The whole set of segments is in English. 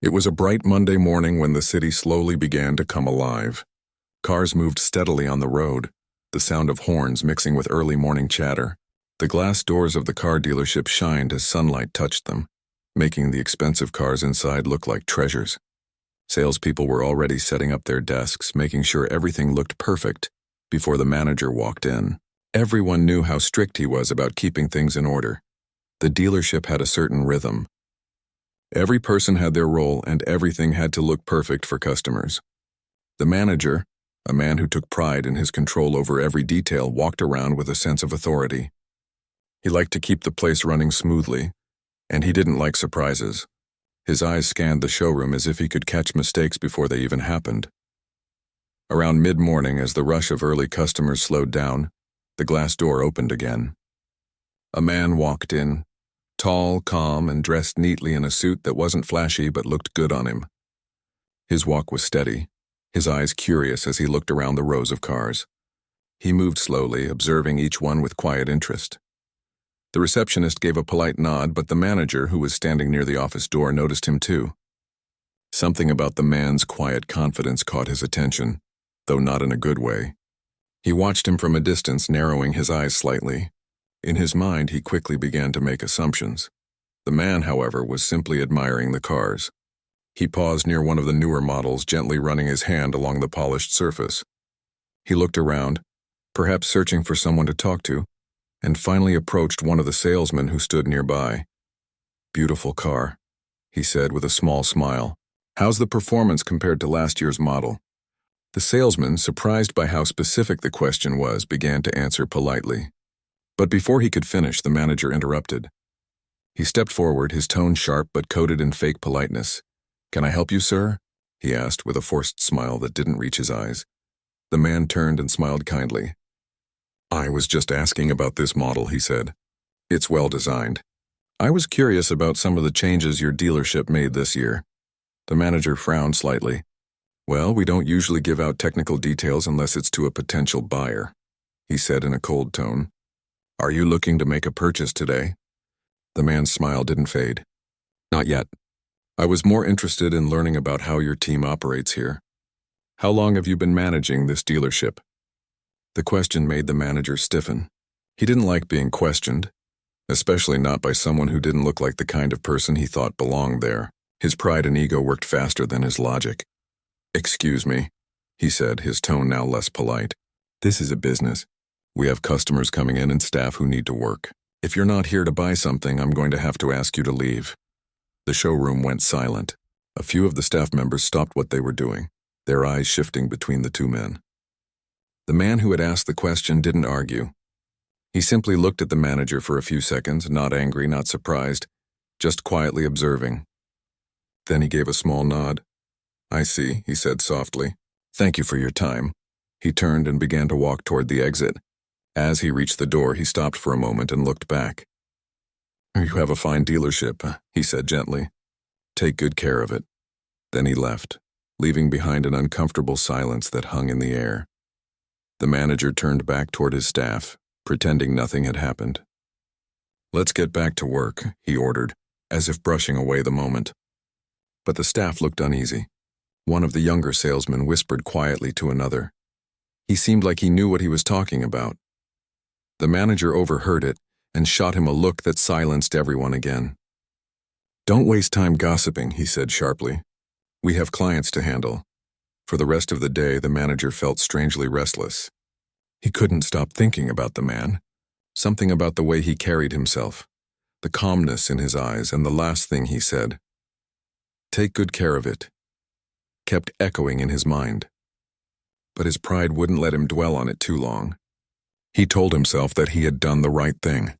It was a bright Monday morning when the city slowly began to come alive. Cars moved steadily on the road, the sound of horns mixing with early morning chatter. The glass doors of the car dealership shined as sunlight touched them, making the expensive cars inside look like treasures. Salespeople were already setting up their desks, making sure everything looked perfect before the manager walked in. Everyone knew how strict he was about keeping things in order. The dealership had a certain rhythm. Every person had their role and everything had to look perfect for customers. The manager, a man who took pride in his control over every detail, walked around with a sense of authority. He liked to keep the place running smoothly, and he didn't like surprises. His eyes scanned the showroom as if he could catch mistakes before they even happened. Around mid-morning, as the rush of early customers slowed down, the glass door opened again. A man walked in, tall, calm, and dressed neatly in a suit that wasn't flashy but looked good on him. His walk was steady, his eyes curious as he looked around the rows of cars. He moved slowly, observing each one with quiet interest. The receptionist gave a polite nod, but the manager, who was standing near the office door, noticed him too. Something about the man's quiet confidence caught his attention, though not in a good way. He watched him from a distance, narrowing his eyes slightly. In his mind, he quickly began to make assumptions. The man, however, was simply admiring the cars. He paused near one of the newer models, gently running his hand along the polished surface. He looked around, perhaps searching for someone to talk to, and finally approached one of the salesmen who stood nearby. "Beautiful car," he said with a small smile. "How's the performance compared to last year's model?" The salesman, surprised by how specific the question was, began to answer politely. But before he could finish, the manager interrupted. He stepped forward, his tone sharp but coated in fake politeness. "Can I help you, sir?" he asked with a forced smile that didn't reach his eyes. The man turned and smiled kindly. "I was just asking about this model," he said. "It's well designed. I was curious about some of the changes your dealership made this year." The manager frowned slightly. "Well, we don't usually give out technical details unless it's to a potential buyer," he said in a cold tone. "Are you looking to make a purchase today?" The man's smile didn't fade. "Not yet. I was more interested in learning about how your team operates here. How long have you been managing this dealership?" The question made the manager stiffen. He didn't like being questioned, especially not by someone who didn't look like the kind of person he thought belonged there. His pride and ego worked faster than his logic. "Excuse me," he said, his tone now less polite. "This is a business. We have customers coming in and staff who need to work. If you're not here to buy something, I'm going to have to ask you to leave." The showroom went silent. A few of the staff members stopped what they were doing, their eyes shifting between the two men. The man who had asked the question didn't argue. He simply looked at the manager for a few seconds, not angry, not surprised, just quietly observing. Then he gave a small nod. "I see," he said softly. "Thank you for your time." He turned and began to walk toward the exit. As he reached the door, he stopped for a moment and looked back. "You have a fine dealership," he said gently. "Take good care of it." Then he left, leaving behind an uncomfortable silence that hung in the air. The manager turned back toward his staff, pretending nothing had happened. "Let's get back to work," he ordered, as if brushing away the moment. But the staff looked uneasy. One of the younger salesmen whispered quietly to another. He seemed like he knew what he was talking about. The manager overheard it and shot him a look that silenced everyone again. "Don't waste time gossiping," he said sharply. "We have clients to handle." For the rest of the day, the manager felt strangely restless. He couldn't stop thinking about the man, something about the way he carried himself, the calmness in his eyes, and the last thing he said, "Take good care of it," kept echoing in his mind. But his pride wouldn't let him dwell on it too long. He told himself that he had done the right thing.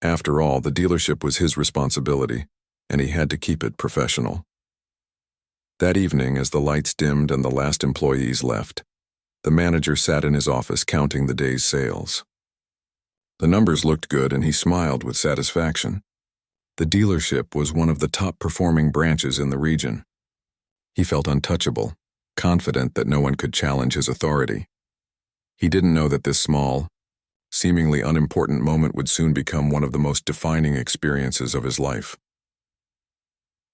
After all, the dealership was his responsibility, and he had to keep it professional. That evening, as the lights dimmed and the last employees left, the manager sat in his office counting the day's sales. The numbers looked good, and he smiled with satisfaction. The dealership was one of the top-performing branches in the region. He felt untouchable, confident that no one could challenge his authority. He didn't know that this small, seemingly unimportant moment would soon become one of the most defining experiences of his life.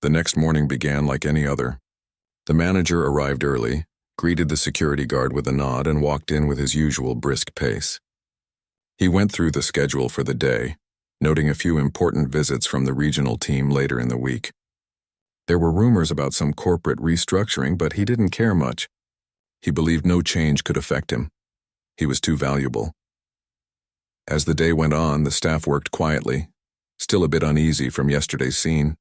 The next morning began like any other. The manager arrived early, greeted the security guard with a nod, and walked in with his usual brisk pace. He went through the schedule for the day, noting a few important visits from the regional team later in the week. There were rumors about some corporate restructuring, but he didn't care much. He believed no change could affect him. He was too valuable. As the day went on, the staff worked quietly, still a bit uneasy from yesterday's scene.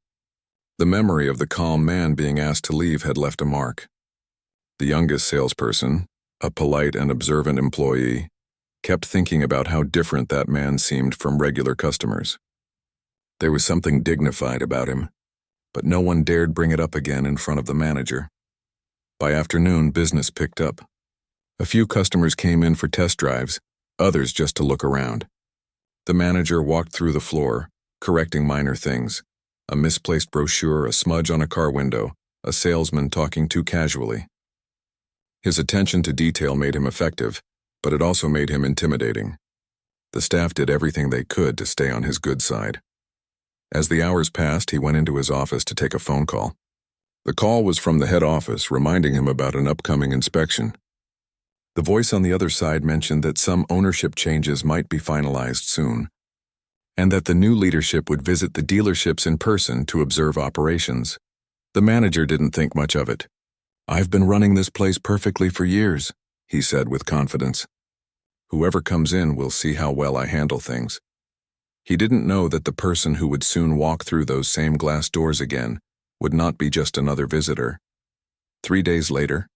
The memory of the calm man being asked to leave had left a mark. The youngest salesperson, a polite and observant employee, kept thinking about how different that man seemed from regular customers. There was something dignified about him, but no one dared bring it up again in front of the manager. By afternoon, business picked up. A few customers came in for test drives, others just to look around. The manager walked through the floor, correcting minor things. A misplaced brochure, a smudge on a car window, a salesman talking too casually. His attention to detail made him effective, but it also made him intimidating. The staff did everything they could to stay on his good side. As the hours passed, he went into his office to take a phone call. The call was from the head office, reminding him about an upcoming inspection. The voice on the other side mentioned that some ownership changes might be finalized soon, and that the new leadership would visit the dealerships in person to observe operations. The manager didn't think much of it. "I've been running this place perfectly for years," he said with confidence. "Whoever comes in will see how well I handle things." He didn't know that the person who would soon walk through those same glass doors again would not be just another visitor. 3 days later,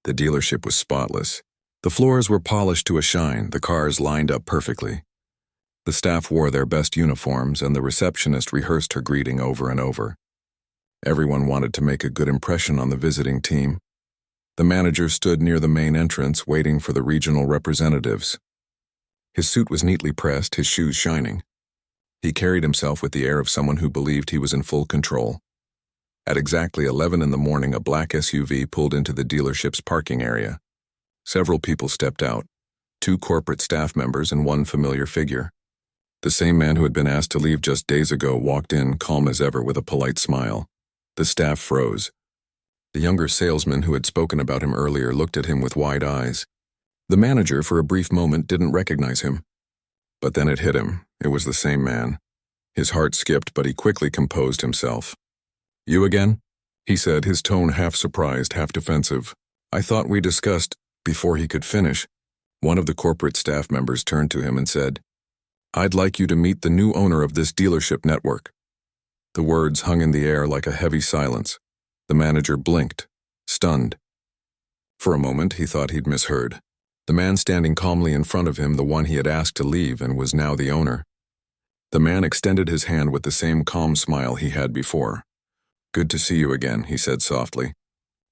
the dealership was spotless. The floors were polished to a shine, the cars lined up perfectly. The staff wore their best uniforms, and the receptionist rehearsed her greeting over and over. Everyone wanted to make a good impression on the visiting team. The manager stood near the main entrance, waiting for the regional representatives. His suit was neatly pressed, his shoes shining. He carried himself with the air of someone who believed he was in full control. At exactly 11 in the morning, a black SUV pulled into the dealership's parking area. Several people stepped out, 2 corporate staff members and 1 familiar figure. The same man who had been asked to leave just days ago walked in, calm as ever, with a polite smile. The staff froze. The younger salesman who had spoken about him earlier looked at him with wide eyes. The manager, for a brief moment, didn't recognize him. But then it hit him. It was the same man. His heart skipped, but he quickly composed himself. "You again?" he said, his tone half surprised, half defensive. "I thought we discussed—" Before he could finish, one of the corporate staff members turned to him and said, "I'd like you to meet the new owner of this dealership network." The words hung in the air like a heavy silence. The manager blinked, stunned. For a moment, he thought he'd misheard. The man standing calmly in front of him, the one he had asked to leave and was now the owner. The man extended his hand with the same calm smile he had before. "Good to see you again," he said softly.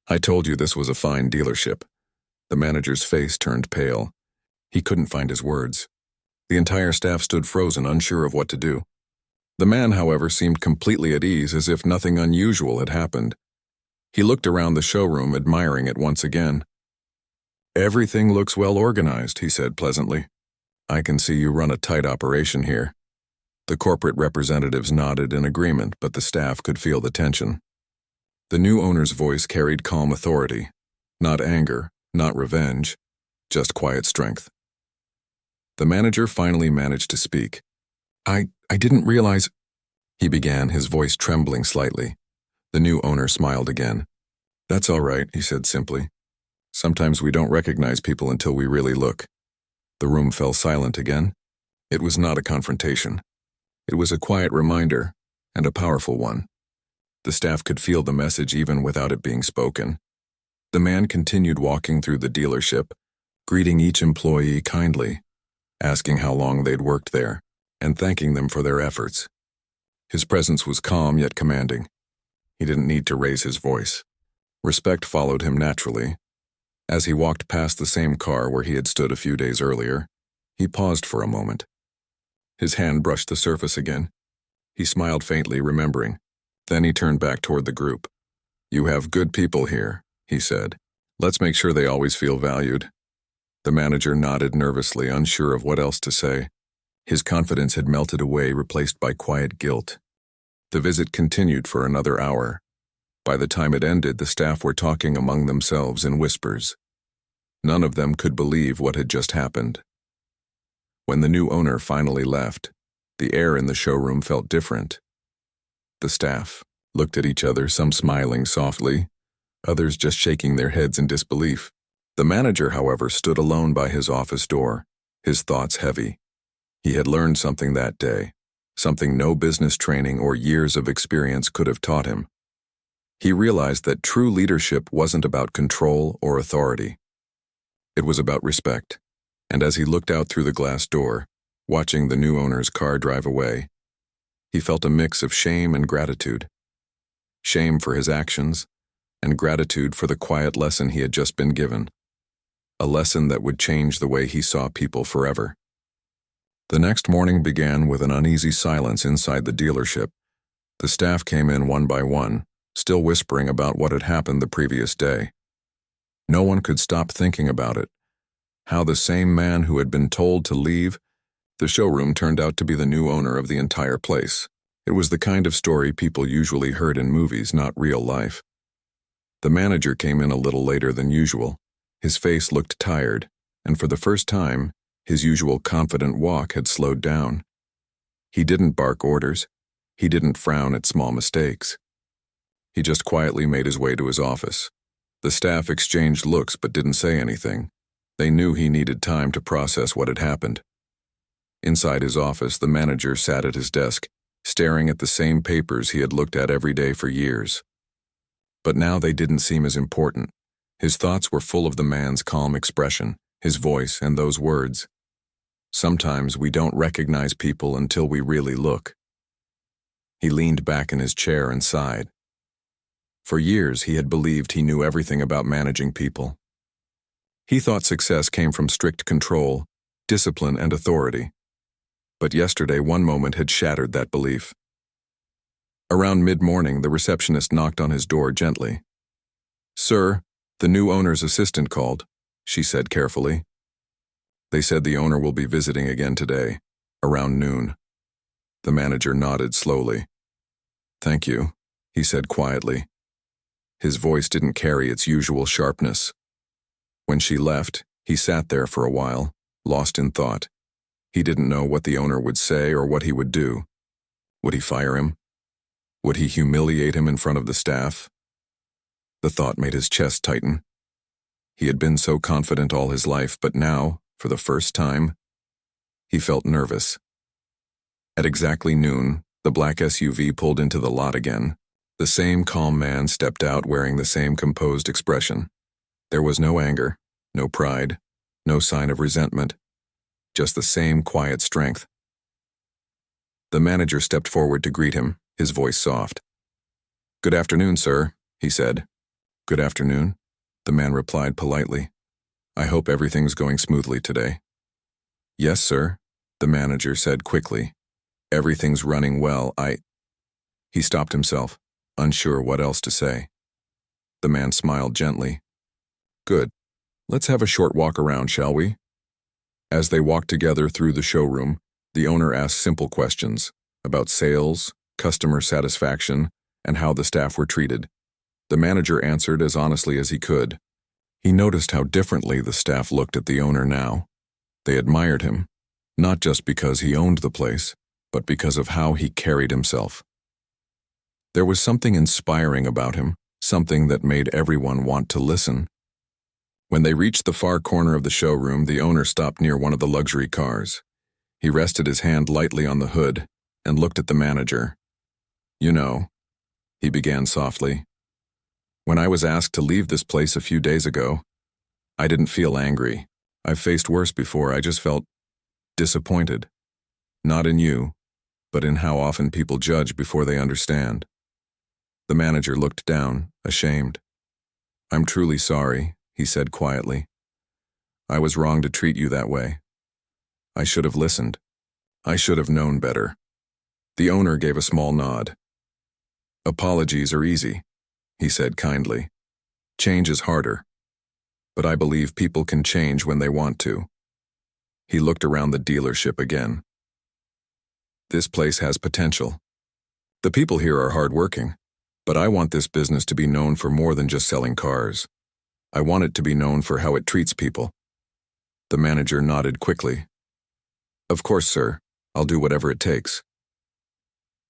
"I told you this was a fine dealership." The manager's face turned pale. He couldn't find his words. The entire staff stood frozen, unsure of what to do. The man, however, seemed completely at ease, as if nothing unusual had happened. He looked around the showroom, admiring it once again. "Everything looks well organized," he said pleasantly. "I can see you run a tight operation here." The corporate representatives nodded in agreement, but the staff could feel the tension. The new owner's voice carried calm authority, not anger, not revenge, just quiet strength. The manager finally managed to speak. I didn't realize—" he began, his voice trembling slightly. The new owner smiled again. "That's all right," he said simply. "Sometimes we don't recognize people until we really look." The room fell silent again. It was not a confrontation. It was a quiet reminder, and a powerful one. The staff could feel the message even without it being spoken. The man continued walking through the dealership, greeting each employee kindly, asking how long they'd worked there, and thanking them for their efforts. His presence was calm yet commanding. He didn't need to raise his voice. Respect followed him naturally. As he walked past the same car where he had stood a few days earlier, he paused for a moment. His hand brushed the surface again. He smiled faintly, remembering. Then he turned back toward the group. "You have good people here," he said. "Let's make sure they always feel valued." The manager nodded nervously, unsure of what else to say. His confidence had melted away, replaced by quiet guilt. The visit continued for another hour. By the time it ended, the staff were talking among themselves in whispers. None of them could believe what had just happened. When the new owner finally left, the air in the showroom felt different. The staff looked at each other, some smiling softly, others just shaking their heads in disbelief. The manager, however, stood alone by his office door, his thoughts heavy. He had learned something that day, something no business training or years of experience could have taught him. He realized that true leadership wasn't about control or authority. It was about respect, and as he looked out through the glass door, watching the new owner's car drive away, he felt a mix of shame and gratitude. Shame for his actions, and gratitude for the quiet lesson he had just been given. A lesson that would change the way he saw people forever. The next morning began with an uneasy silence inside the dealership. The staff came in one by one, still whispering about what had happened the previous day. No one could stop thinking about it. How the same man who had been told to leave the showroom turned out to be the new owner of the entire place. It was the kind of story people usually heard in movies, not real life. The manager came in a little later than usual. His face looked tired, and for the first time, his usual confident walk had slowed down. He didn't bark orders. He didn't frown at small mistakes. He just quietly made his way to his office. The staff exchanged looks but didn't say anything. They knew he needed time to process what had happened. Inside his office, the manager sat at his desk, staring at the same papers he had looked at every day for years. But now they didn't seem as important. His thoughts were full of the man's calm expression, his voice, and those words. Sometimes we don't recognize people until we really look. He leaned back in his chair and sighed. For years, he had believed he knew everything about managing people. He thought success came from strict control, discipline, and authority. But yesterday, one moment had shattered that belief. Around mid-morning, the receptionist knocked on his door gently. "Sir, the new owner's assistant called," she said carefully. "They said the owner will be visiting again today, around noon." The manager nodded slowly. "Thank you," he said quietly. His voice didn't carry its usual sharpness. When she left, he sat there for a while, lost in thought. He didn't know what the owner would say or what he would do. Would he fire him? Would he humiliate him in front of the staff? The thought made his chest tighten. He had been so confident all his life, but now, for the first time, he felt nervous. At exactly noon, the black SUV pulled into the lot again. The same calm man stepped out wearing the same composed expression. There was no anger, no pride, no sign of resentment, just the same quiet strength. The manager stepped forward to greet him, his voice soft. "Good afternoon, sir," he said. "Good afternoon," the man replied politely. "I hope everything's going smoothly today." "Yes, sir," the manager said quickly. "Everything's running well. He stopped himself, unsure what else to say. The man smiled gently. "Good. Let's have a short walk around, shall we?" As they walked together through the showroom, the owner asked simple questions about sales, customer satisfaction, and how the staff were treated. The manager answered as honestly as he could. He noticed how differently the staff looked at the owner now. They admired him, not just because he owned the place, but because of how he carried himself. There was something inspiring about him, something that made everyone want to listen. When they reached the far corner of the showroom, the owner stopped near one of the luxury cars. He rested his hand lightly on the hood and looked at the manager. "You know," he began softly, "when I was asked to leave this place a few days ago, I didn't feel angry. I've faced worse before. I just felt disappointed. Not in you, but in how often people judge before they understand." The manager looked down, ashamed. "I'm truly sorry," he said quietly. "I was wrong to treat you that way. I should have listened. I should have known better." The owner gave a small nod. "Apologies are easy," he said kindly. "Change is harder. But I believe people can change when they want to." He looked around the dealership again. "This place has potential. The people here are hardworking, but I want this business to be known for more than just selling cars. I want it to be known for how it treats people." The manager nodded quickly. "Of course, sir. I'll do whatever it takes."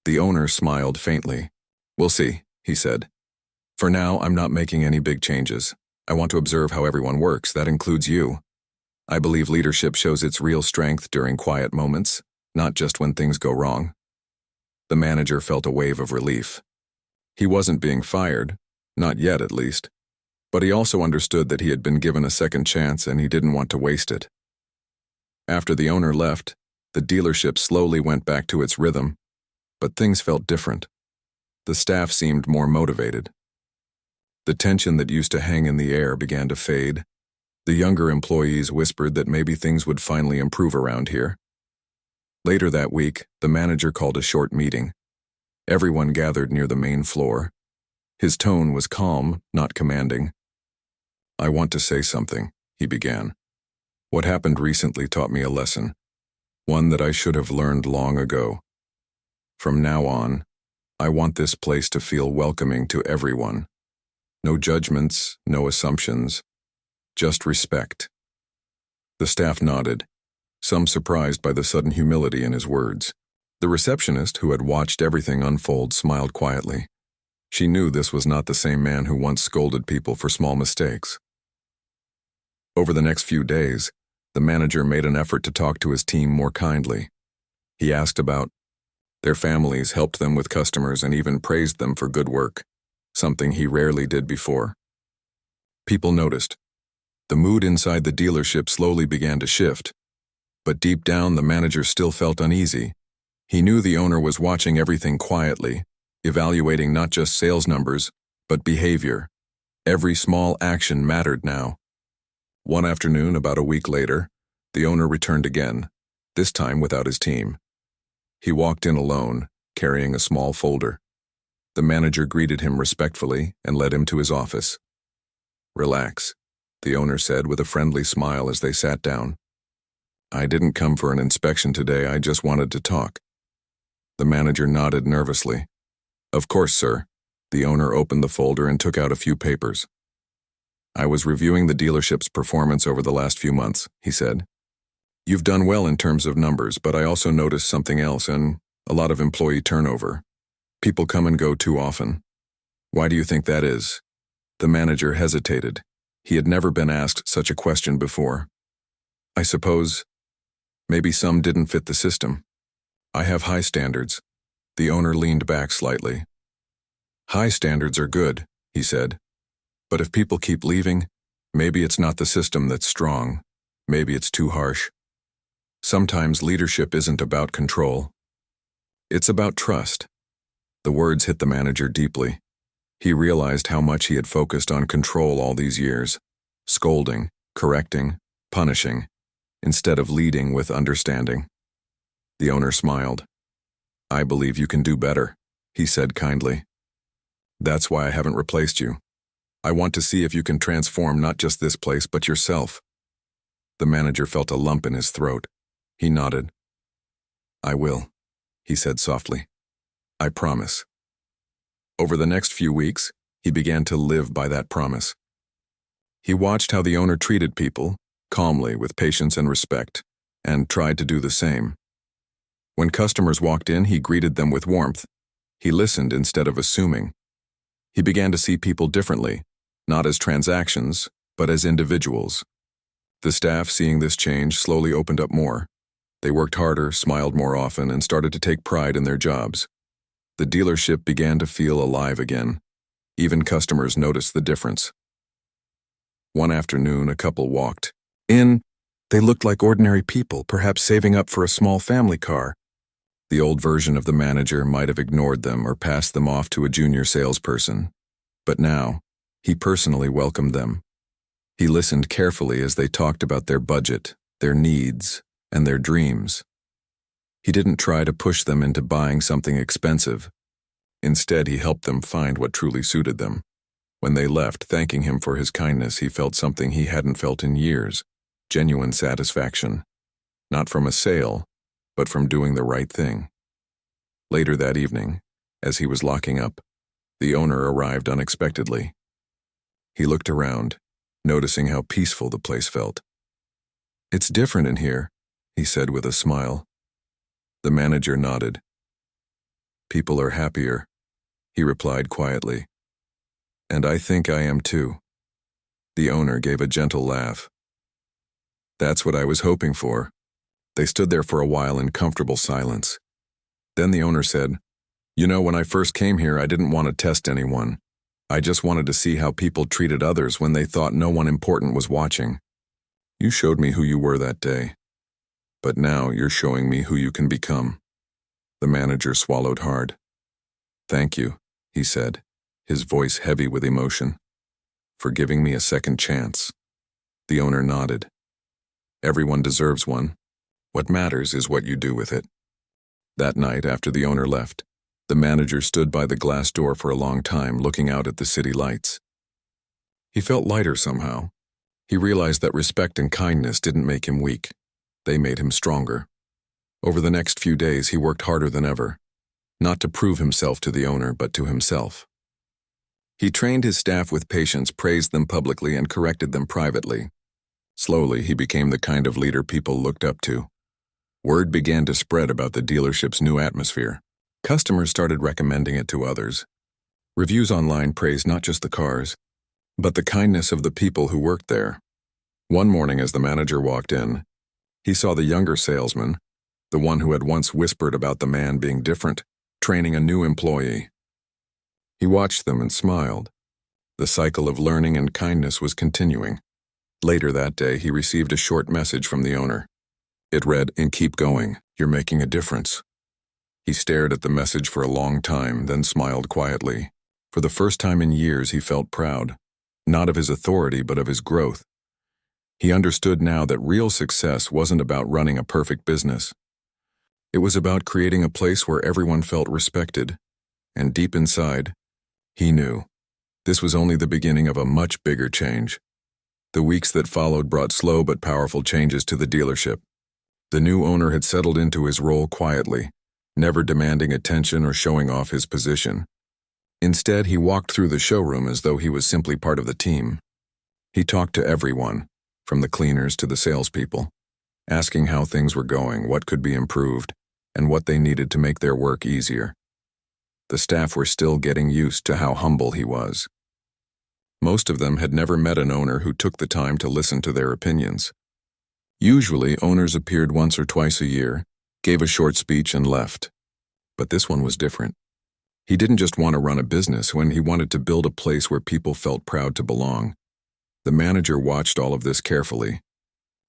The owner smiled faintly. "We'll see," he said. "For now, I'm not making any big changes. I want to observe how everyone works. That includes you. I believe leadership shows its real strength during quiet moments, not just when things go wrong." The manager felt a wave of relief. He wasn't being fired, not yet at least, but he also understood that he had been given a second chance and he didn't want to waste it. After the owner left, the dealership slowly went back to its rhythm, but things felt different. The staff seemed more motivated. The tension that used to hang in the air began to fade. The younger employees whispered that maybe things would finally improve around here. Later that week, the manager called a short meeting. Everyone gathered near the main floor. His tone was calm, not commanding. "I want to say something," he began. "What happened recently taught me a lesson, one that I should have learned long ago. From now on, I want this place to feel welcoming to everyone. No judgments, no assumptions, just respect." The staff nodded, some surprised by the sudden humility in his words. The receptionist, who had watched everything unfold, smiled quietly. She knew this was not the same man who once scolded people for small mistakes. Over the next few days, the manager made an effort to talk to his team more kindly. He asked about their families, helped them with customers, and even praised them for good work, something he rarely did before. People noticed. The mood inside the dealership slowly began to shift. But deep down, the manager still felt uneasy. He knew the owner was watching everything quietly, evaluating not just sales numbers, but behavior. Every small action mattered now. One afternoon, about a week later, the owner returned again, this time without his team. He walked in alone, carrying a small folder. The manager greeted him respectfully and led him to his office. "Relax," the owner said with a friendly smile as they sat down. "I didn't come for an inspection today, I just wanted to talk." The manager nodded nervously. "Of course, sir." The owner opened the folder and took out a few papers. "I was reviewing the dealership's performance over the last few months," he said. "You've done well in terms of numbers, but I also noticed something else, and a lot of employee turnover. People come and go too often. Why do you think that is?" The manager hesitated. He had never been asked such a question before. "I suppose maybe some didn't fit the system. I have high standards." The owner leaned back slightly. "High standards are good," he said. "But if people keep leaving, maybe it's not the system that's strong. Maybe it's too harsh. Sometimes leadership isn't about control. It's about trust." The words hit the manager deeply. He realized how much he had focused on control all these years, scolding, correcting, punishing, instead of leading with understanding. The owner smiled. "I believe you can do better," he said kindly. "That's why I haven't replaced you. I want to see if you can transform not just this place, but yourself." The manager felt a lump in his throat. He nodded. "I will," he said softly. "I promise." Over the next few weeks, he began to live by that promise. He watched how the owner treated people, calmly, with patience and respect, and tried to do the same. When customers walked in, he greeted them with warmth. He listened instead of assuming. He began to see people differently, not as transactions, but as individuals. The staff, seeing this change, slowly opened up more. They worked harder, smiled more often, and started to take pride in their jobs. The dealership began to feel alive again. Even customers noticed the difference. One afternoon, a couple walked in. They looked like ordinary people, perhaps saving up for a small family car. The old version of the manager might have ignored them or passed them off to a junior salesperson. But now, he personally welcomed them. He listened carefully as they talked about their budget, their needs, and their dreams. He didn't try to push them into buying something expensive. Instead, he helped them find what truly suited them. When they left, thanking him for his kindness, he felt something he hadn't felt in years, genuine satisfaction. Not from a sale, but from doing the right thing. Later that evening, As he was locking up, the owner arrived unexpectedly. He looked around, noticing how peaceful the place felt. "It's different in here," he said with a smile. The manager nodded. "People are happier," he replied quietly. "And I think I am too." The owner gave a gentle laugh. "That's what I was hoping for." They stood there for a while in comfortable silence. Then the owner said, "You know, when I first came here, I didn't want to test anyone. I just wanted to see how people treated others when they thought no one important was watching. You showed me who you were that day. But now you're showing me who you can become." The manager swallowed hard. "Thank you," he said, his voice heavy with emotion, "for giving me a second chance." The owner nodded. "Everyone deserves one. What matters is what you do with it." That night, after the owner left, the manager stood by the glass door for a long time, looking out at the city lights. He felt lighter somehow. He realized that respect and kindness didn't make him weak. They made him stronger. Over the next few days, he worked harder than ever, not to prove himself to the owner, but to himself. He trained his staff with patience, praised them publicly, and corrected them privately. Slowly, he became the kind of leader people looked up to. Word began to spread about the dealership's new atmosphere. Customers started recommending it to others. Reviews online praised not just the cars, but the kindness of the people who worked there. One morning, as the manager walked in, he saw the younger salesman, the one who had once whispered about the man being different, training a new employee. He watched them and smiled. The cycle of learning and kindness was continuing. Later that day, he received a short message from the owner. It read, "And keep going, you're making a difference." He stared at the message for a long time, then smiled quietly. For the first time in years, he felt proud, not of his authority, but of his growth. He understood now that real success wasn't about running a perfect business. It was about creating a place where everyone felt respected. And deep inside, he knew this was only the beginning of a much bigger change. The weeks that followed brought slow but powerful changes to the dealership. The new owner had settled into his role quietly, never demanding attention or showing off his position. Instead, he walked through the showroom as though he was simply part of the team. He talked to everyone, from the cleaners to the salespeople, asking how things were going, what could be improved, and what they needed to make their work easier. The staff were still getting used to how humble he was. Most of them had never met an owner who took the time to listen to their opinions. Usually, owners appeared once or twice a year, gave a short speech, and left. But this one was different. He didn't just want to run a business he wanted to build a place where people felt proud to belong. The manager watched all of this carefully.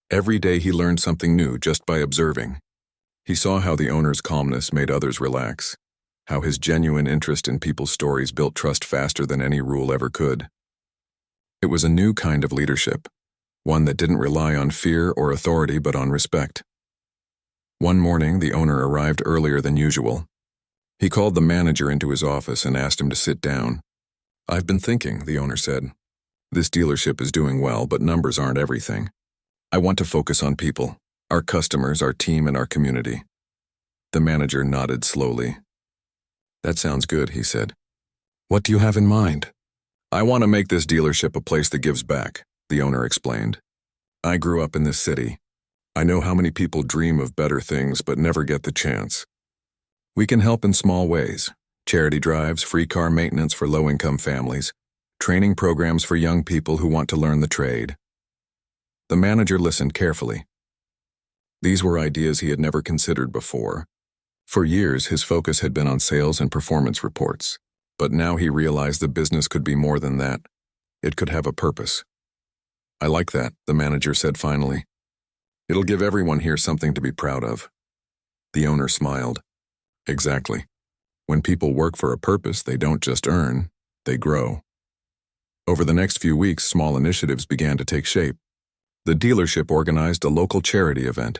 Every day he learned something new just by observing. He saw how the owner's calmness made others relax, how his genuine interest in people's stories built trust faster than any rule ever could. It was a new kind of leadership, one that didn't rely on fear or authority but on respect. One morning, the owner arrived earlier than usual. He called the manager into his office and asked him to sit down. "I've been thinking," the owner said. "This dealership is doing well, but numbers aren't everything. I want to focus on people, our customers, our team, and our community." The manager nodded slowly. "That sounds good," he said. "What do you have in mind?" "I want to make this dealership a place that gives back," the owner explained. "I grew up in this city. I know how many people dream of better things but never get the chance. We can help in small ways: charity drives, free car maintenance for low-income families, training programs for young people who want to learn the trade." The manager listened carefully. These were ideas he had never considered before. For years, his focus had been on sales and performance reports, but now he realized the business could be more than that. It could have a purpose. "I like that," the manager said finally. "It'll give everyone here something to be proud of." The owner smiled. "Exactly. When people work for a purpose, they don't just earn, they grow." Over the next few weeks, small initiatives began to take shape. The dealership organized a local charity event,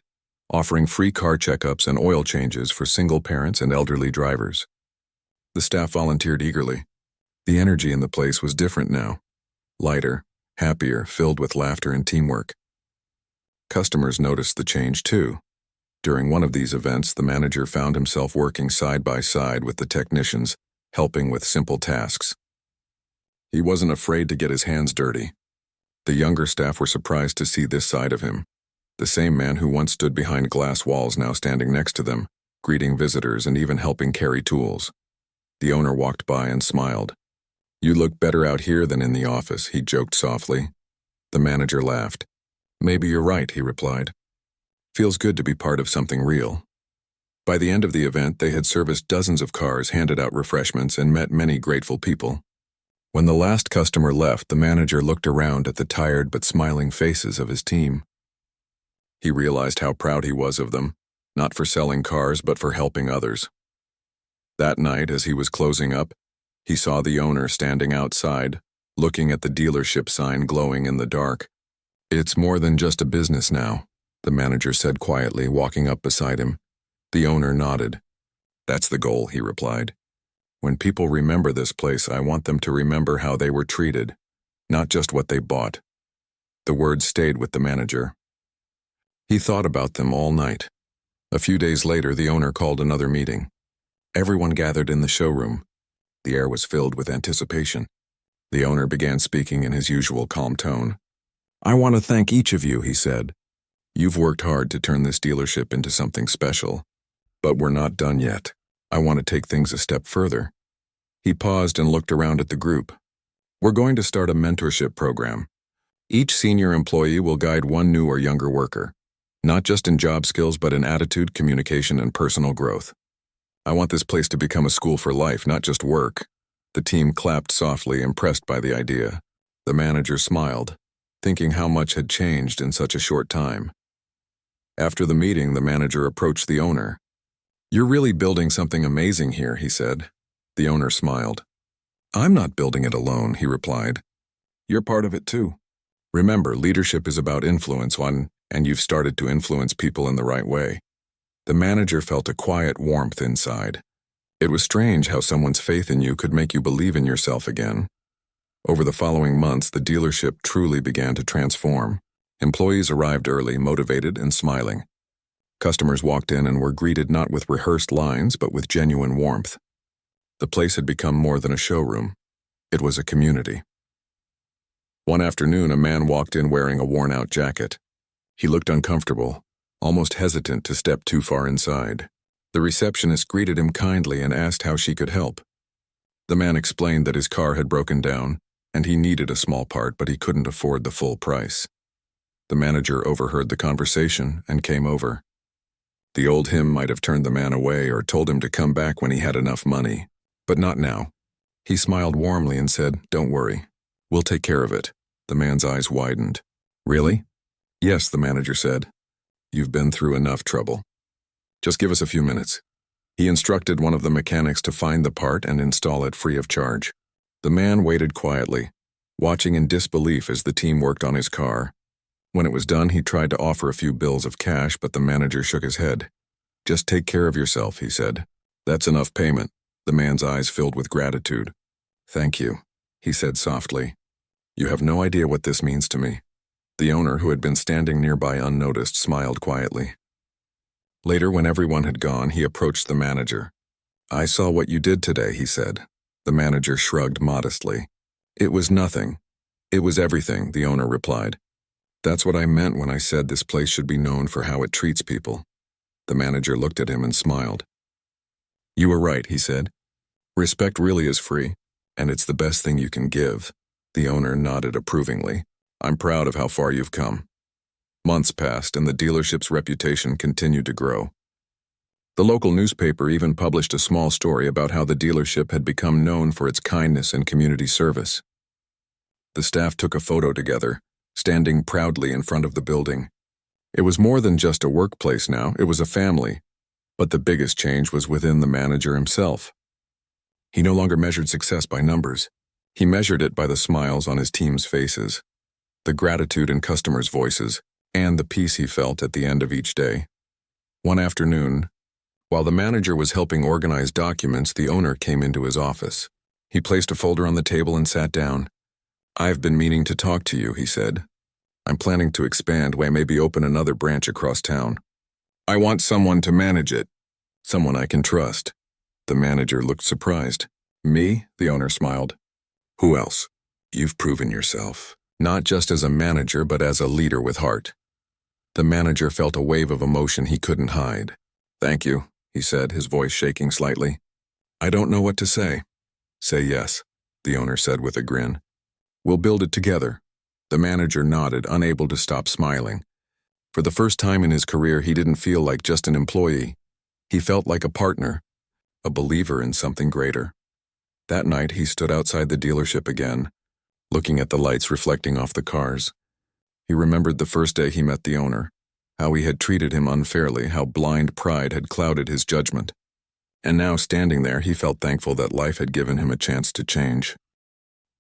offering free car checkups and oil changes for single parents and elderly drivers. The staff volunteered eagerly. The energy in the place was different now, lighter, happier, filled with laughter and teamwork. Customers noticed the change too. During one of these events, the manager found himself working side by side with the technicians, helping with simple tasks. He wasn't afraid to get his hands dirty. The younger staff were surprised to see this side of him. The same man who once stood behind glass walls now standing next to them, greeting visitors and even helping carry tools. The owner walked by and smiled. "You look better out here than in the office," he joked softly. The manager laughed. "Maybe you're right," he replied. "Feels good to be part of something real." By the end of the event, they had serviced dozens of cars, handed out refreshments, and met many grateful people. When the last customer left, the manager looked around at the tired but smiling faces of his team. He realized how proud he was of them, not for selling cars but for helping others. That night, as he was closing up, he saw the owner standing outside, looking at the dealership sign glowing in the dark. "It's more than just a business now," the manager said quietly, walking up beside him. The owner nodded. "That's the goal," he replied. "When people remember this place, I want them to remember how they were treated, not just what they bought." The words stayed with the manager. He thought about them all night. A few days later, the owner called another meeting. Everyone gathered in the showroom. The air was filled with anticipation. The owner began speaking in his usual calm tone. "I want to thank each of you," he said. "You've worked hard to turn this dealership into something special. But we're not done yet. I want to take things a step further." He paused and looked around at the group. "We're going to start a mentorship program. Each senior employee will guide one new or younger worker, not just in job skills but in attitude, communication, and personal growth. I want this place to become a school for life, not just work." The team clapped softly, impressed by the idea. The manager smiled, thinking how much had changed in such a short time. After the meeting, the manager approached the owner. "You're really building something amazing here," he said. The owner smiled. "I'm not building it alone," he replied. "You're part of it too. Remember, leadership is about influence, and you've started to influence people in the right way." The manager felt a quiet warmth inside. It was strange how someone's faith in you could make you believe in yourself again. Over the following months, the dealership truly began to transform. Employees arrived early, motivated and smiling. Customers walked in and were greeted not with rehearsed lines, but with genuine warmth. The place had become more than a showroom. It was a community. One afternoon, a man walked in wearing a worn-out jacket. He looked uncomfortable, almost hesitant to step too far inside. The receptionist greeted him kindly and asked how she could help. The man explained that his car had broken down, and he needed a small part, but he couldn't afford the full price. The manager overheard the conversation and came over. The old him might have turned the man away or told him to come back when he had enough money, but not now. He smiled warmly and said, "Don't worry. We'll take care of it." The man's eyes widened. "Really?" "Yes," the manager said. "You've been through enough trouble. Just give us a few minutes." He instructed one of the mechanics to find the part and install it free of charge. The man waited quietly, watching in disbelief as the team worked on his car. When it was done, he tried to offer a few bills of cash, but the manager shook his head. "Just take care of yourself," he said. "That's enough payment." The man's eyes filled with gratitude. "Thank you," he said softly. "You have no idea what this means to me." The owner, who had been standing nearby unnoticed, smiled quietly. Later, when everyone had gone, he approached the manager. "I saw what you did today," he said. The manager shrugged modestly. "It was nothing. It was everything," the owner replied. "That's what I meant when I said this place should be known for how it treats people." The manager looked at him and smiled. "You were right," he said. "Respect really is free, and it's the best thing you can give." The owner nodded approvingly. "I'm proud of how far you've come." Months passed, and the dealership's reputation continued to grow. The local newspaper even published a small story about how the dealership had become known for its kindness and community service. The staff took a photo together, standing proudly in front of the building. It was more than just a workplace now, it was a family. But the biggest change was within the manager himself. He no longer measured success by numbers. He measured it by the smiles on his team's faces, the gratitude in customers' voices, and the peace he felt at the end of each day. One afternoon, while the manager was helping organize documents, the owner came into his office. He placed a folder on the table and sat down. "I've been meaning to talk to you," he said. "I'm planning to expand, maybe open another branch across town." I want someone to manage it. Someone I can trust. The manager looked surprised. Me? The owner smiled. Who else? You've proven yourself, not just as a manager, but as a leader with heart. The manager felt a wave of emotion he couldn't hide. Thank you, he said, his voice shaking slightly. I don't know what to say. Say yes, the owner said with a grin. We'll build it together. The manager nodded, unable to stop smiling. For the first time in his career, he didn't feel like just an employee. He felt like a partner, a believer in something greater. That night, he stood outside the dealership again, looking at the lights reflecting off the cars. He remembered the first day he met the owner, how he had treated him unfairly, how blind pride had clouded his judgment. And now, standing there, he felt thankful that life had given him a chance to change.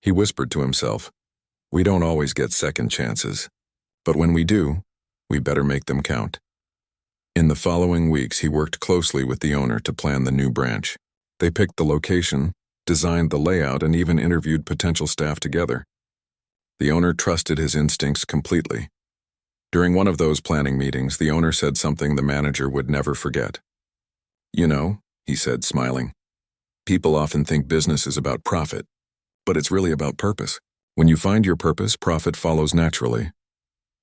He whispered to himself, we don't always get second chances, but when we do, we better make them count. In the following weeks, he worked closely with the owner to plan the new branch. They picked the location, designed the layout, and even interviewed potential staff together. The owner trusted his instincts completely. During one of those planning meetings, the owner said something the manager would never forget. You know, he said, smiling, people often think business is about profit, but it's really about purpose. When you find your purpose, profit follows naturally.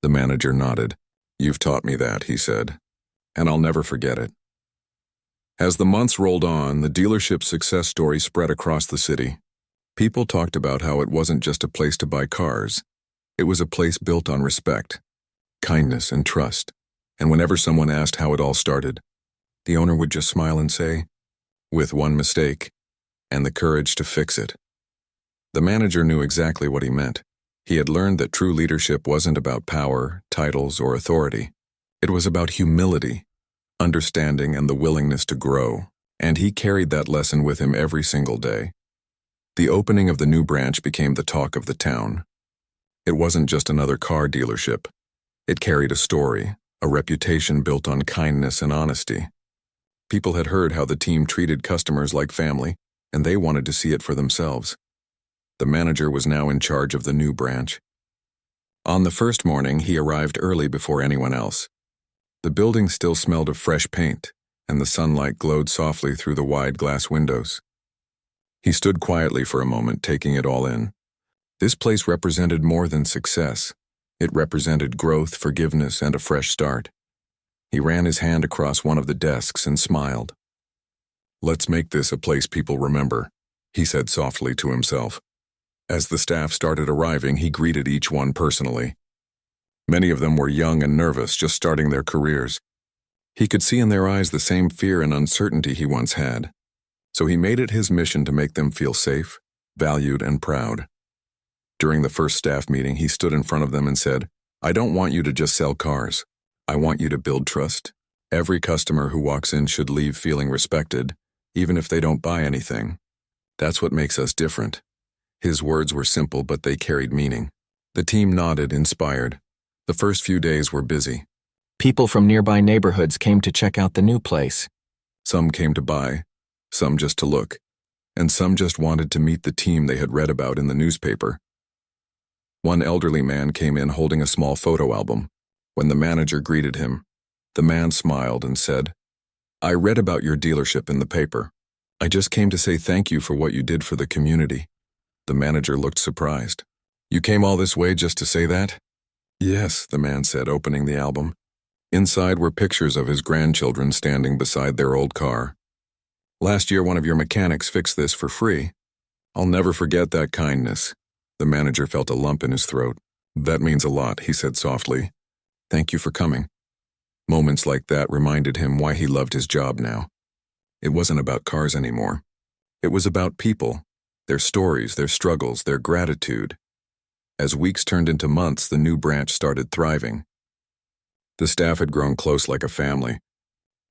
The manager nodded. You've taught me that, he said, and I'll never forget it. As the months rolled on, the dealership's success story spread across the city. People talked about how it wasn't just a place to buy cars. It was a place built on respect, kindness, and trust. And whenever someone asked how it all started, the owner would just smile and say, with one mistake, and the courage to fix it. The manager knew exactly what he meant. He had learned that true leadership wasn't about power, titles, or authority. It was about humility, understanding, and the willingness to grow, and he carried that lesson with him every single day. The opening of the new branch became the talk of the town. It wasn't just another car dealership. It carried a story, a reputation built on kindness and honesty. People had heard how the team treated customers like family, and they wanted to see it for themselves. The manager was now in charge of the new branch. On the first morning, he arrived early before anyone else. The building still smelled of fresh paint, and the sunlight glowed softly through the wide glass windows. He stood quietly for a moment, taking it all in. This place represented more than success. It represented growth, forgiveness, and a fresh start. He ran his hand across one of the desks and smiled. Let's make this a place people remember, he said softly to himself. As the staff started arriving, he greeted each one personally. Many of them were young and nervous, just starting their careers. He could see in their eyes the same fear and uncertainty he once had. So he made it his mission to make them feel safe, valued, and proud. During the first staff meeting, he stood in front of them and said, I don't want you to just sell cars. I want you to build trust. Every customer who walks in should leave feeling respected, even if they don't buy anything. That's what makes us different. His words were simple, but they carried meaning. The team nodded, inspired. The first few days were busy. People from nearby neighborhoods came to check out the new place. Some came to buy, some just to look, and some just wanted to meet the team they had read about in the newspaper. One elderly man came in holding a small photo album. When the manager greeted him, the man smiled and said, I read about your dealership in the paper. I just came to say thank you for what you did for the community. The manager looked surprised. You came all this way just to say that? Yes, the man said, opening the album. Inside were pictures of his grandchildren standing beside their old car. Last year, one of your mechanics fixed this for free. I'll never forget that kindness. The manager felt a lump in his throat. That means a lot, he said softly. Thank you for coming. Moments like that reminded him why he loved his job now. It wasn't about cars anymore. It was about people, their stories, their struggles, their gratitude. As weeks turned into months, the new branch started thriving. The staff had grown close like a family.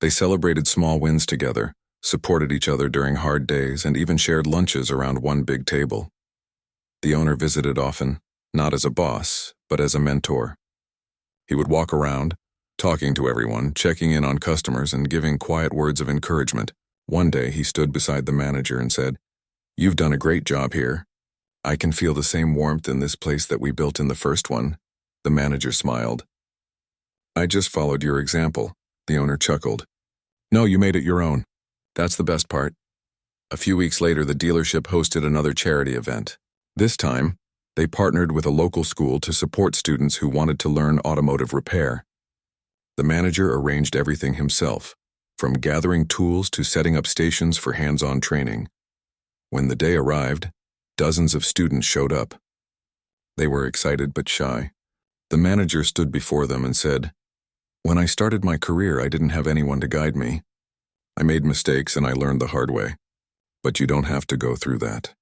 They celebrated small wins together, supported each other during hard days, and even shared lunches around one big table. The owner visited often, not as a boss, but as a mentor. He would walk around, talking to everyone, checking in on customers, and giving quiet words of encouragement. One day, he stood beside the manager and said, You've done a great job here. I can feel the same warmth in this place that we built in the first one. The manager smiled. I just followed your example. The owner chuckled. No, you made it your own. That's the best part. A few weeks later, the dealership hosted another charity event. This time, they partnered with a local school to support students who wanted to learn automotive repair. The manager arranged everything himself, from gathering tools to setting up stations for hands-on training. When the day arrived, dozens of students showed up. They were excited but shy. The manager stood before them and said, "When I started my career, I didn't have anyone to guide me. I made mistakes and I learned the hard way. But you don't have to go through that.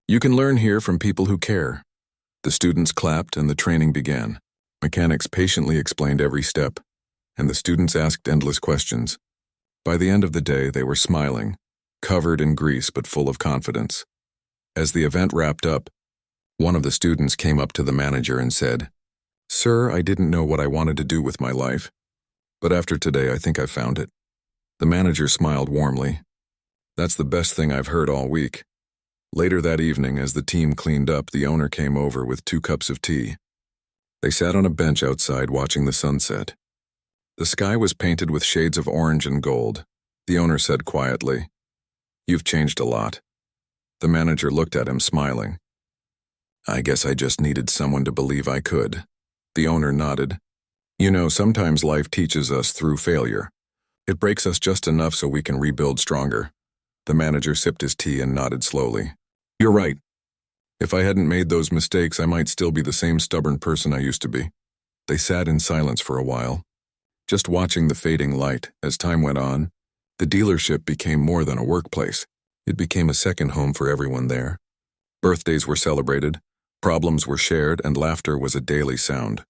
You can learn here from people who care." The students clapped and the training began. Mechanics patiently explained every step, and the students asked endless questions. By the end of the day, they were smiling, covered in grease but full of confidence. As the event wrapped up, one of the students came up to the manager and said, "Sir, I didn't know what I wanted to do with my life, but after today I think I found it." The manager smiled warmly. "That's the best thing I've heard all week." Later that evening, as the team cleaned up, the owner came over with 2 cups of tea. They sat on a bench outside watching the sunset. The sky was painted with shades of orange and gold. The owner said quietly, "You've changed a lot." The manager looked at him, smiling. "I guess I just needed someone to believe I could." The owner nodded. "You know, sometimes life teaches us through failure. It breaks us just enough so we can rebuild stronger." The manager sipped his tea and nodded slowly. "You're right. If I hadn't made those mistakes, I might still be the same stubborn person I used to be." They sat in silence for a while, just watching the fading light. As time went on, the dealership became more than a workplace. It became a second home for everyone there. Birthdays were celebrated, problems were shared, and laughter was a daily sound.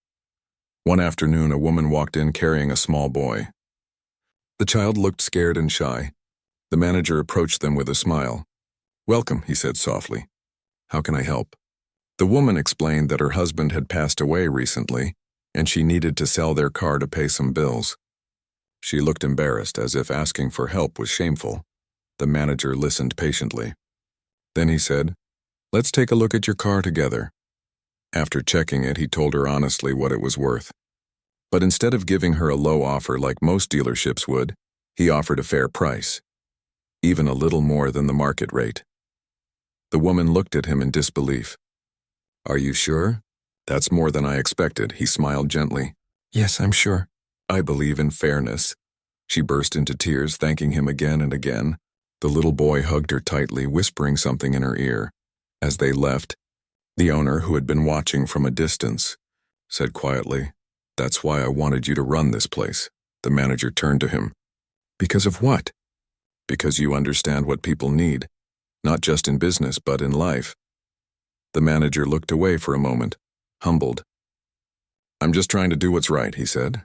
One afternoon, a woman walked in carrying a small boy. The child looked scared and shy. The manager approached them with a smile. "Welcome," he said softly. "How can I help?" The woman explained that her husband had passed away recently, and she needed to sell their car to pay some bills. She looked embarrassed, as if asking for help was shameful. The manager listened patiently. Then he said, "Let's take a look at your car together." After checking it, he told her honestly what it was worth. But instead of giving her a low offer like most dealerships would, he offered a fair price, even a little more than the market rate. The woman looked at him in disbelief. "Are you sure?" "That's more than I expected," he smiled gently. "Yes, I'm sure. I believe in fairness." She burst into tears, thanking him again and again. The little boy hugged her tightly, whispering something in her ear. As they left, the owner, who had been watching from a distance, said quietly, "That's why I wanted you to run this place." The manager turned to him. "Because of what?" "Because you understand what people need, not just in business, but in life." The manager looked away for a moment, humbled. "I'm just trying to do what's right," he said.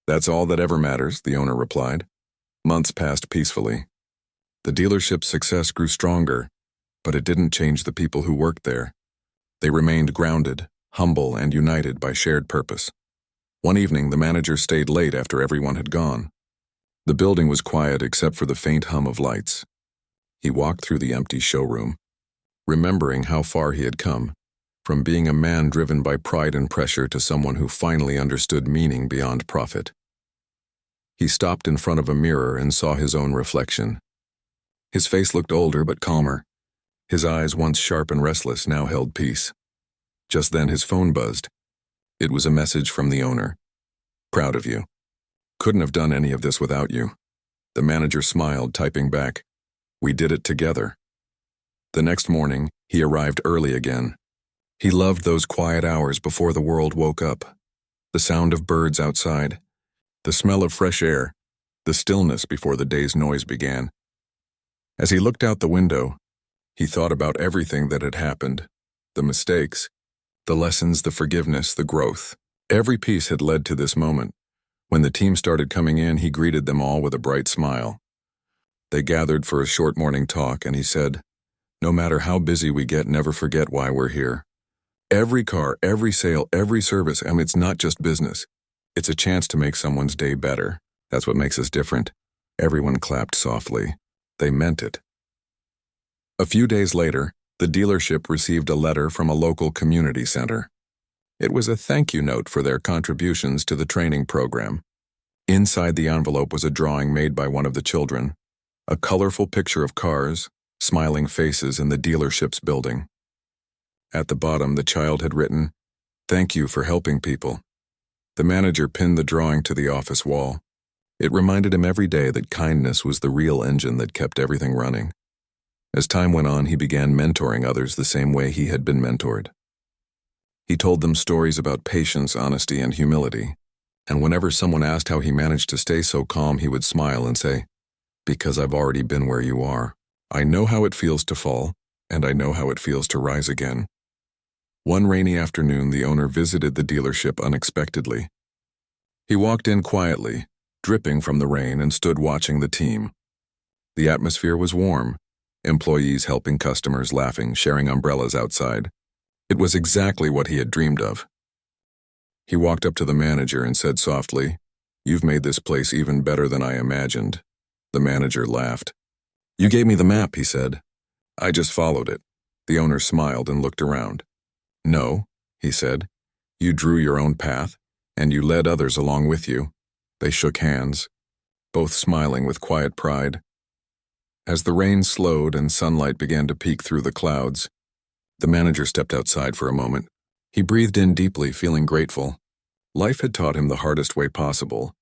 "That's all that ever matters," the owner replied. Months passed peacefully. The dealership's success grew stronger, but it didn't change the people who worked there. They remained grounded, humble, and united by shared purpose. One evening, the manager stayed late after everyone had gone. The building was quiet except for the faint hum of lights. He walked through the empty showroom, remembering how far he had come, from being a man driven by pride and pressure to someone who finally understood meaning beyond profit. He stopped in front of a mirror and saw his own reflection. His face looked older but calmer. His eyes, once sharp and restless, now held peace. Just then his phone buzzed. It was a message from the owner. "Proud of you. Couldn't have done any of this without you." The manager smiled, typing back, "We did it together." The next morning, he arrived early again. He loved those quiet hours before the world woke up. The sound of birds outside, the smell of fresh air, the stillness before the day's noise began. As he looked out the window, he thought about everything that had happened, the mistakes, the lessons, the forgiveness, the growth. Every piece had led to this moment. When the team started coming in, he greeted them all with a bright smile. They gathered for a short morning talk, and he said, "No matter how busy we get, never forget why we're here. Every car, every sale, every service, and it's not just business. It's a chance to make someone's day better. That's what makes us different." Everyone clapped softly. They meant it. A few days later, the dealership received a letter from a local community center. It was a thank you note for their contributions to the training program. Inside the envelope was a drawing made by one of the children, a colorful picture of cars, smiling faces in the dealership's building. At the bottom, the child had written, "Thank you for helping people." The manager pinned the drawing to the office wall. It reminded him every day that kindness was the real engine that kept everything running. As time went on, he began mentoring others the same way he had been mentored. He told them stories about patience, honesty, and humility. And whenever someone asked how he managed to stay so calm, he would smile and say, "Because I've already been where you are. I know how it feels to fall, and I know how it feels to rise again." One rainy afternoon, the owner visited the dealership unexpectedly. He walked in quietly, dripping from the rain, and stood watching the team. The atmosphere was warm, employees helping customers, laughing, sharing umbrellas outside. It was exactly what he had dreamed of. He walked up to the manager and said softly, "You've made this place even better than I imagined." The manager laughed. "You gave me the map," he said. "I just followed it." The owner smiled and looked around. "No," he said. "You drew your own path, and you led others along with you." They shook hands, both smiling with quiet pride. As the rain slowed and sunlight began to peek through the clouds, the manager stepped outside for a moment. He breathed in deeply, feeling grateful. Life had taught him the hardest way possible,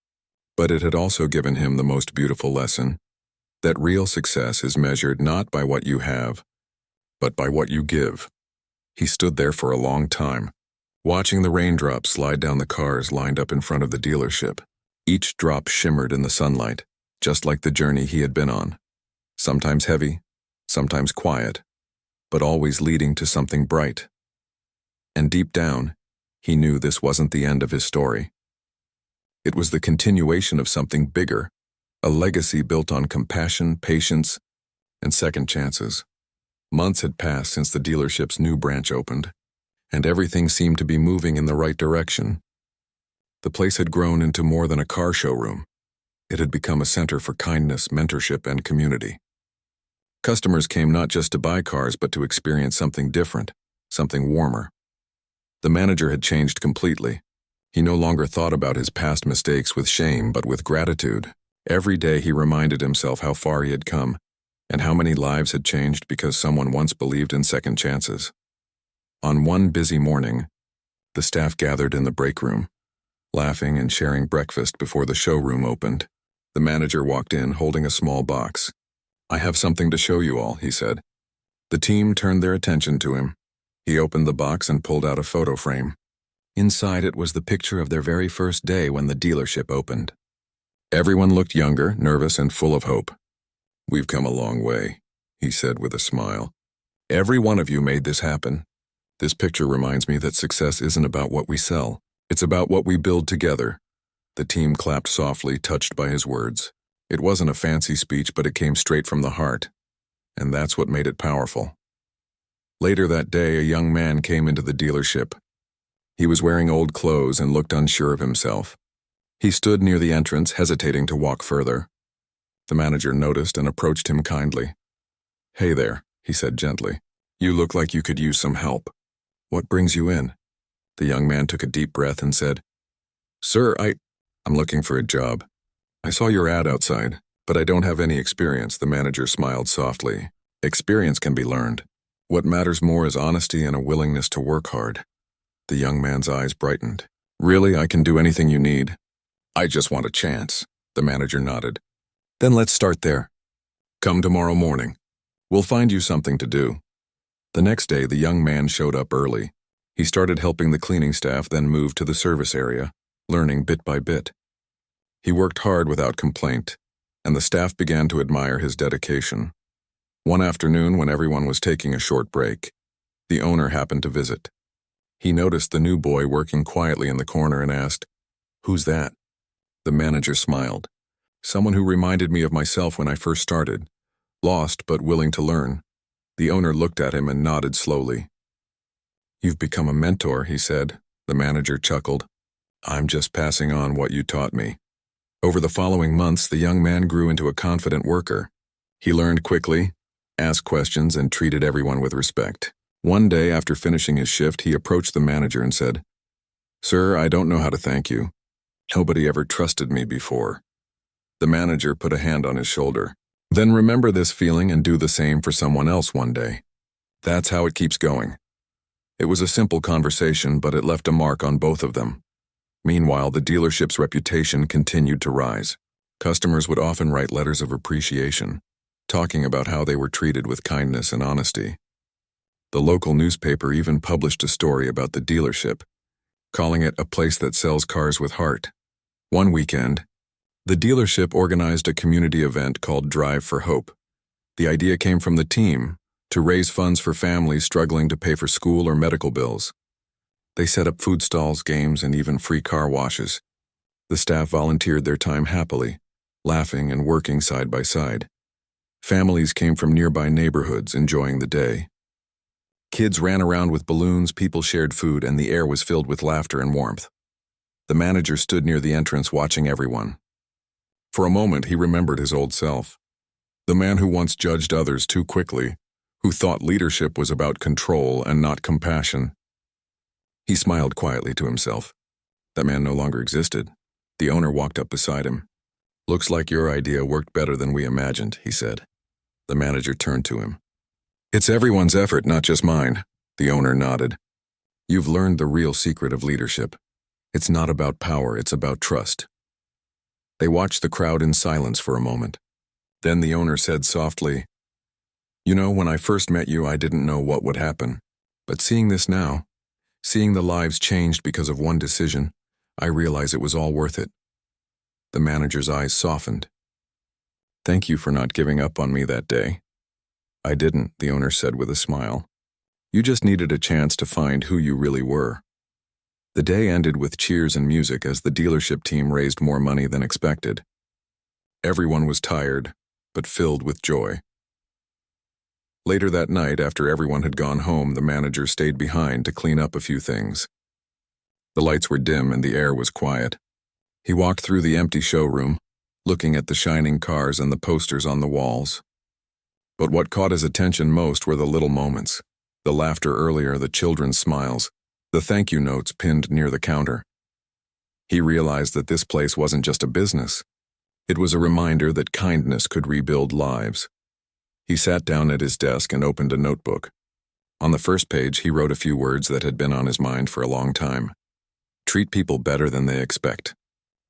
but it had also given him the most beautiful lesson, that real success is measured not by what you have, but by what you give. He stood there for a long time, watching the raindrops slide down the cars lined up in front of the dealership. Each drop shimmered in the sunlight, just like the journey he had been on. Sometimes heavy, sometimes quiet, but always leading to something bright. And deep down, he knew this wasn't the end of his story. It was the continuation of something bigger, a legacy built on compassion, patience, and second chances. Months had passed since the dealership's new branch opened, and everything seemed to be moving in the right direction. The place had grown into more than a car showroom. It had become a center for kindness, mentorship, and community. Customers came not just to buy cars, but to experience something different, something warmer. The manager had changed completely. He no longer thought about his past mistakes with shame, but with gratitude. Every day he reminded himself how far he had come, and how many lives had changed because someone once believed in second chances. On one busy morning, the staff gathered in the break room, laughing and sharing breakfast before the showroom opened. The manager walked in holding a small box. "I have something to show you all," he said. The team turned their attention to him. He opened the box and pulled out a photo frame. Inside it was the picture of their very first day when the dealership opened. Everyone looked younger, nervous, and full of hope. "We've come a long way," he said with a smile. "Every one of you made this happen. This picture reminds me that success isn't about what we sell. It's about what we build together." The team clapped softly, touched by his words. It wasn't a fancy speech, but it came straight from the heart. And that's what made it powerful. Later that day, a young man came into the dealership. He was wearing old clothes and looked unsure of himself. He stood near the entrance, hesitating to walk further. The manager noticed and approached him kindly. "Hey there," he said gently. "You look like you could use some help. What brings you in?" The young man took a deep breath and said, "Sir, I'm looking for a job. I saw your ad outside, but I don't have any experience." The manager smiled softly. "Experience can be learned. What matters more is honesty and a willingness to work hard." The young man's eyes brightened. "Really, I can do anything you need. I just want a chance." The manager nodded. "Then let's start there. Come tomorrow morning. We'll find you something to do." The next day, the young man showed up early. He started helping the cleaning staff, then moved to the service area, learning bit by bit. He worked hard without complaint, and the staff began to admire his dedication. One afternoon, when everyone was taking a short break, the owner happened to visit. He noticed the new boy working quietly in the corner and asked, "Who's that?" The manager smiled. "Someone who reminded me of myself when I first started, lost but willing to learn." The owner looked at him and nodded slowly. "You've become a mentor," he said. The manager chuckled. "I'm just passing on what you taught me." Over the following months, the young man grew into a confident worker. He learned quickly, asked questions, and treated everyone with respect. One day, after finishing his shift, he approached the manager and said, "Sir, I don't know how to thank you. Nobody ever trusted me before. The manager put a hand on his shoulder. Then remember this feeling and do the same for someone else one day. That's how it keeps going. It was a simple conversation, but it left a mark on both of them. Meanwhile, the dealership's reputation continued to rise. Customers would often write letters of appreciation, talking about how they were treated with kindness and honesty. The local newspaper even published a story about the dealership, calling it a place that sells cars with heart. One weekend, the dealership organized a community event called Drive for Hope. The idea came from the team to raise funds for families struggling to pay for school or medical bills. They set up food stalls, games, and even free car washes. The staff volunteered their time happily, laughing and working side by side. Families came from nearby neighborhoods enjoying the day. Kids ran around with balloons, people shared food, and the air was filled with laughter and warmth. The manager stood near the entrance watching everyone. For a moment, he remembered his old self. The man who once judged others too quickly, who thought leadership was about control and not compassion. He smiled quietly to himself. That man no longer existed. The owner walked up beside him. "Looks like your idea worked better than we imagined," he said. The manager turned to him. "It's everyone's effort, not just mine." The owner nodded. "You've learned the real secret of leadership. It's not about power, it's about trust." They watched the crowd in silence for a moment. Then the owner said softly, "You know, when I first met you, I didn't know what would happen. But seeing this now, seeing the lives changed because of one decision, I realize it was all worth it." The manager's eyes softened. "Thank you for not giving up on me that day." "I didn't," the owner said with a smile. "You just needed a chance to find who you really were." The day ended with cheers and music as the dealership team raised more money than expected. Everyone was tired, but filled with joy. Later that night, after everyone had gone home, the manager stayed behind to clean up a few things. The lights were dim and the air was quiet. He walked through the empty showroom, looking at the shining cars and the posters on the walls. But what caught his attention most were the little moments. The laughter earlier, the children's smiles, the thank you notes pinned near the counter. He realized that this place wasn't just a business. It was a reminder that kindness could rebuild lives. He sat down at his desk and opened a notebook. On the first page, he wrote a few words that had been on his mind for a long time. Treat people better than they expect,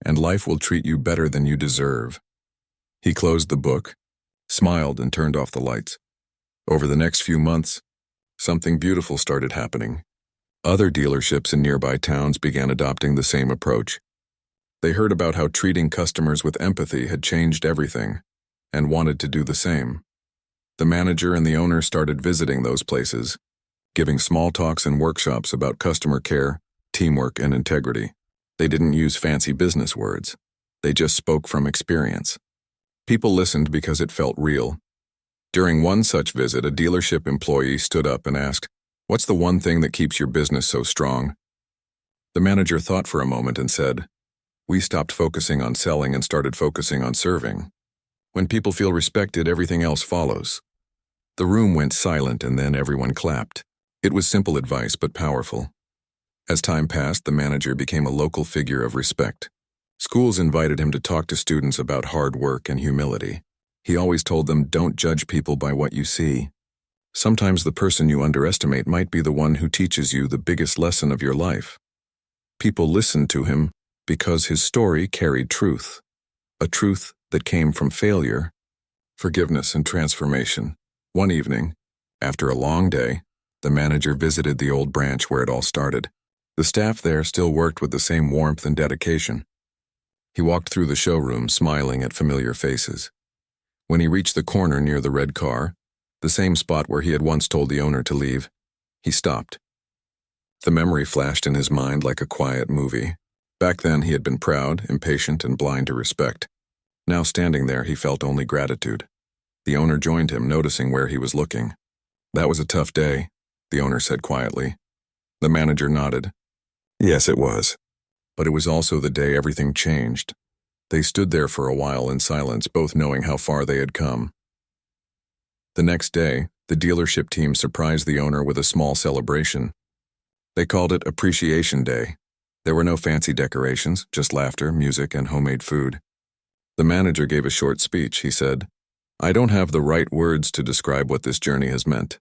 and life will treat you better than you deserve. He closed the book, smiled, and turned off the lights. Over the next few months, something beautiful started happening. Other dealerships in nearby towns began adopting the same approach. They heard about how treating customers with empathy had changed everything, and wanted to do the same. The manager and the owner started visiting those places, giving small talks and workshops about customer care, teamwork, and integrity. They didn't use fancy business words. They just spoke from experience. People listened because it felt real. During one such visit, a dealership employee stood up and asked, "What's the one thing that keeps your business so strong?" The manager thought for a moment and said, "We stopped focusing on selling and started focusing on serving. When people feel respected, everything else follows." The room went silent and then everyone clapped. It was simple advice but powerful. As time passed, the manager became a local figure of respect. Schools invited him to talk to students about hard work and humility. He always told them, "Don't judge people by what you see. Sometimes the person you underestimate might be the one who teaches you the biggest lesson of your life." People listened to him because his story carried truth. A truth that came from failure, forgiveness, and transformation. One evening, after a long day, the manager visited the old branch where it all started. The staff there still worked with the same warmth and dedication. He walked through the showroom, smiling at familiar faces. When he reached the corner near the red car, the same spot where he had once told the owner to leave, he stopped. The memory flashed in his mind like a quiet movie. Back then, he had been proud, impatient, and blind to respect. Now standing there, he felt only gratitude. The owner joined him, noticing where he was looking. "That was a tough day," the owner said quietly. The manager nodded. "Yes, it was. But it was also the day everything changed." They stood there for a while in silence, both knowing how far they had come. The next day, the dealership team surprised the owner with a small celebration. They called it Appreciation Day. There were no fancy decorations, just laughter, music, and homemade food. The manager gave a short speech. He said, "I don't have the right words to describe what this journey has meant.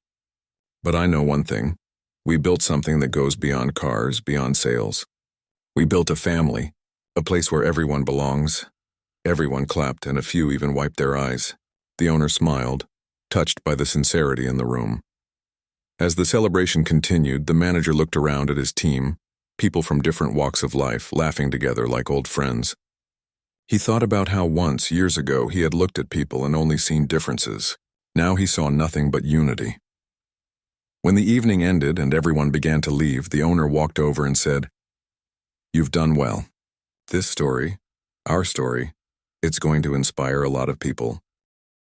But I know one thing. We built something that goes beyond cars, beyond sales. We built a family, a place where everyone belongs." Everyone clapped, and a few even wiped their eyes. The owner smiled, touched by the sincerity in the room. As the celebration continued, the manager looked around at his team, people from different walks of life, laughing together like old friends. He thought about how once, years ago, he had looked at people and only seen differences. Now he saw nothing but unity. When the evening ended and everyone began to leave, the owner walked over and said, "You've done well. This story, our story, it's going to inspire a lot of people.